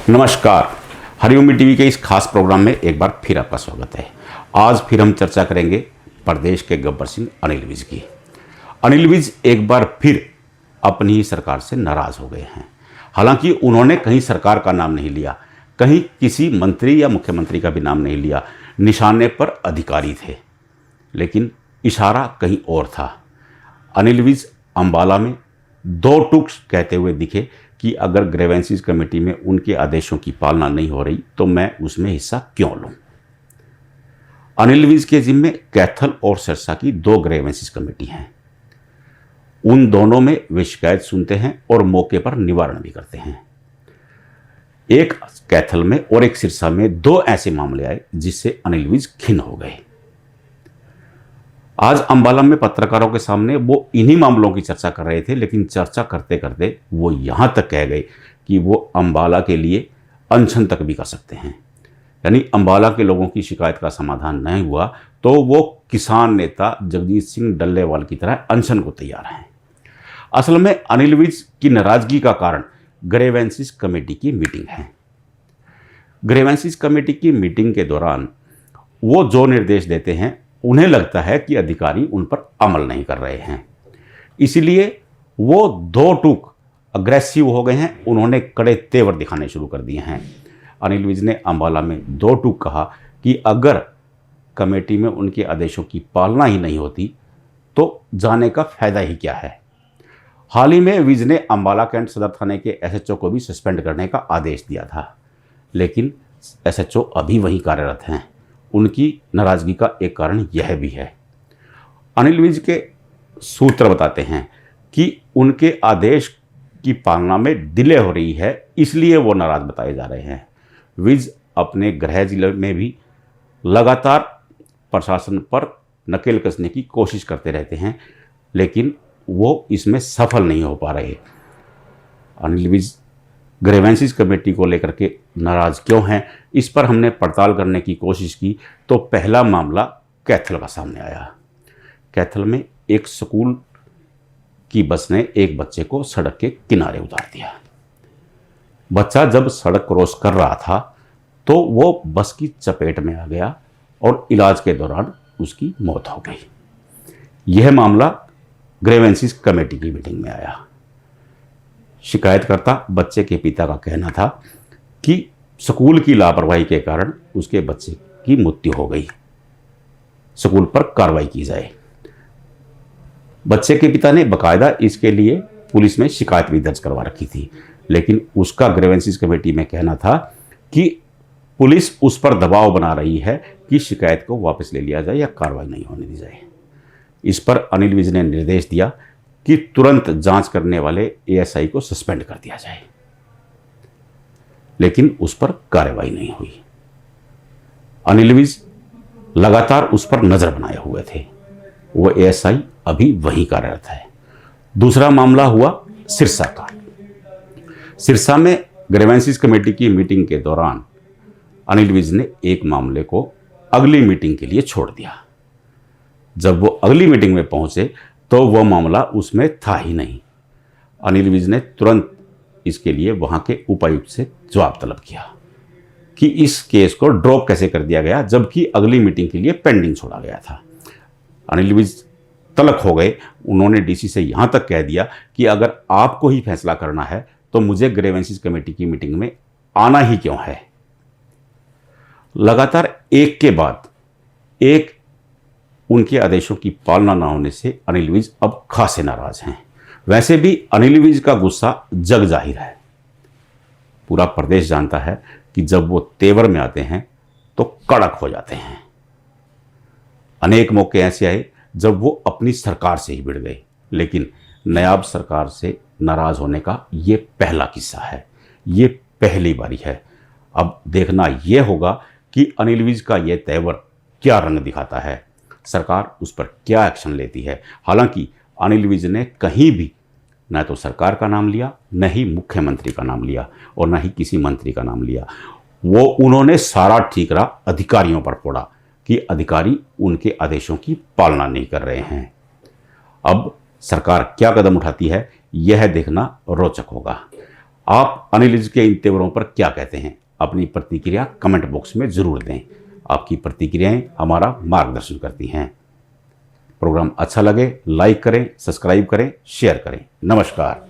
नमस्कार। हरिओम टीवी के इस खास प्रोग्राम में एक बार फिर आपका स्वागत है। आज फिर हम चर्चा करेंगे प्रदेश के गब्बर सिंह अनिल विज की। अनिल विज एक बार फिर अपनी ही सरकार से नाराज हो गए हैं। हालांकि उन्होंने कहीं सरकार का नाम नहीं लिया, कहीं किसी मंत्री या मुख्यमंत्री का भी नाम नहीं लिया, निशाने पर अधिकारी थे, लेकिन इशारा कहीं और था। अनिल विज अंबाला में दो टूक कहते हुए दिखे कि अगर ग्रीवेंसेस कमेटी में उनके आदेशों की पालना नहीं हो रही तो मैं उसमें हिस्सा क्यों लूं। अनिल विज के जिम्मे कैथल और सिरसा की दो ग्रीवेंसेस कमेटी हैं। उन दोनों में वे शिकायत सुनते हैं और मौके पर निवारण भी करते हैं। एक कैथल में और एक सिरसा में दो ऐसे मामले आए जिससे अनिल विज खिन्न हो गए। आज अंबाला में पत्रकारों के सामने वो इन्हीं मामलों की चर्चा कर रहे थे, लेकिन चर्चा करते करते वो यहाँ तक कह गए कि वो अंबाला के लिए अनशन तक भी कर सकते हैं। यानी अंबाला के लोगों की शिकायत का समाधान नहीं हुआ तो वो किसान नेता जगजीत सिंह डल्लेवाल की तरह अनशन को तैयार हैं। असल में अनिल विज की नाराजगी का कारण ग्रीवेंसेस कमेटी की मीटिंग है। ग्रीवेंसेस कमेटी की मीटिंग के दौरान वो जो निर्देश देते हैं उन्हें लगता है कि अधिकारी उन पर अमल नहीं कर रहे हैं, इसलिए वो दो टूक अग्रेसिव हो गए हैं। उन्होंने कड़े तेवर दिखाने शुरू कर दिए हैं। अनिल विज ने अंबाला में दो टूक कहा कि अगर कमेटी में उनके आदेशों की पालना ही नहीं होती तो जाने का फायदा ही क्या है। हाल ही में विज ने अंबाला कैंट सदर थाने के एसएचओ को भी सस्पेंड करने का आदेश दिया था, लेकिन एसएचओ अभी वहीं कार्यरत हैं। उनकी नाराजगी का एक कारण यह भी है। अनिल विज के सूत्र बताते हैं कि उनके आदेश की पालना में डिले हो रही है, इसलिए वो नाराज बताए जा रहे हैं। विज अपने गृह जिले में भी लगातार प्रशासन पर नकेल कसने की कोशिश करते रहते हैं, लेकिन वो इसमें सफल नहीं हो पा रहे। अनिल विज ग्रीवेंसेस कमेटी को लेकर के नाराज क्यों हैं, इस पर हमने पड़ताल करने की कोशिश की तो पहला मामला कैथल का सामने आया। कैथल में एक स्कूल की बस ने एक बच्चे को सड़क के किनारे उतार दिया। बच्चा जब सड़क क्रॉस कर रहा था तो वो बस की चपेट में आ गया और इलाज के दौरान उसकी मौत हो गई। यह मामला ग्रीवेंसेस कमेटी की मीटिंग में आया। शिकायतकर्ता बच्चे के पिता का कहना था कि स्कूल की लापरवाही के कारण उसके बच्चे की मृत्यु हो गई, स्कूल पर कार्रवाई की जाए। बच्चे के पिता ने बकायदा इसके लिए पुलिस में शिकायत भी दर्ज करवा रखी थी, लेकिन उसका ग्रीवेंसेस कमेटी में कहना था कि पुलिस उस पर दबाव बना रही है कि शिकायत को वापस ले लिया जाए या कार्रवाई नहीं होने दी जाए। इस पर अनिल विज ने निर्देश दिया कि तुरंत जांच करने वाले एएसआई को सस्पेंड कर दिया जाए, लेकिन उस पर कार्रवाई नहीं हुई। अनिल विज लगातार उस पर नजर बनाए हुए थे। वो एएसआई अभी वहीं कार्यरत है। दूसरा मामला हुआ सिरसा का। सिरसा में ग्रीवेंसेस कमेटी की मीटिंग के दौरान अनिल विज ने एक मामले को अगली मीटिंग के लिए छोड़ दिया। जब वो अगली मीटिंग में पहुंचे तो वह मामला उसमें था ही नहीं। अनिल विज ने तुरंत इसके लिए वहां के उपायुक्त से जवाब तलब किया कि इस केस को ड्रॉप कैसे कर दिया गया, जबकि अगली मीटिंग के लिए पेंडिंग छोड़ा गया था। अनिल विज तलख हो गए। उन्होंने डीसी से यहां तक कह दिया कि अगर आपको ही फैसला करना है तो मुझे ग्रीवेंसेस कमेटी की मीटिंग में आना ही क्यों है। लगातार एक के बाद एक उनके आदेशों की पालना न होने से अनिल विज अब खासे नाराज हैं। वैसे भी अनिल विज का गुस्सा जग जाहिर है। पूरा प्रदेश जानता है कि जब वो तेवर में आते हैं तो कड़क हो जाते हैं। अनेक मौके ऐसे आए जब वो अपनी सरकार से ही भिड़ गए, लेकिन नायाब सरकार से नाराज होने का ये पहला किस्सा है, ये पहली बारी है। अब देखना यह होगा कि अनिल विज का ये तेवर क्या रंग दिखाता है, सरकार उस पर क्या एक्शन लेती है। हालांकि अनिल विज ने कहीं भी न तो सरकार का नाम लिया, न ही मुख्यमंत्री का नाम लिया और न ही किसी मंत्री का नाम लिया। उन्होंने सारा ठीकरा अधिकारियों पर फोड़ा कि अधिकारी उनके आदेशों की पालना नहीं कर रहे हैं। अब सरकार क्या कदम उठाती है यह देखना रोचक होगा। आप अनिल जी के इन तेवरों पर क्या कहते हैं? अपनी प्रतिक्रिया कमेंट बॉक्स में ज़रूर दें। आपकी प्रतिक्रियाएं हमारा मार्गदर्शन करती हैं। प्रोग्राम अच्छा लगे लाइक करें, सब्सक्राइब करें, शेयर करें। नमस्कार।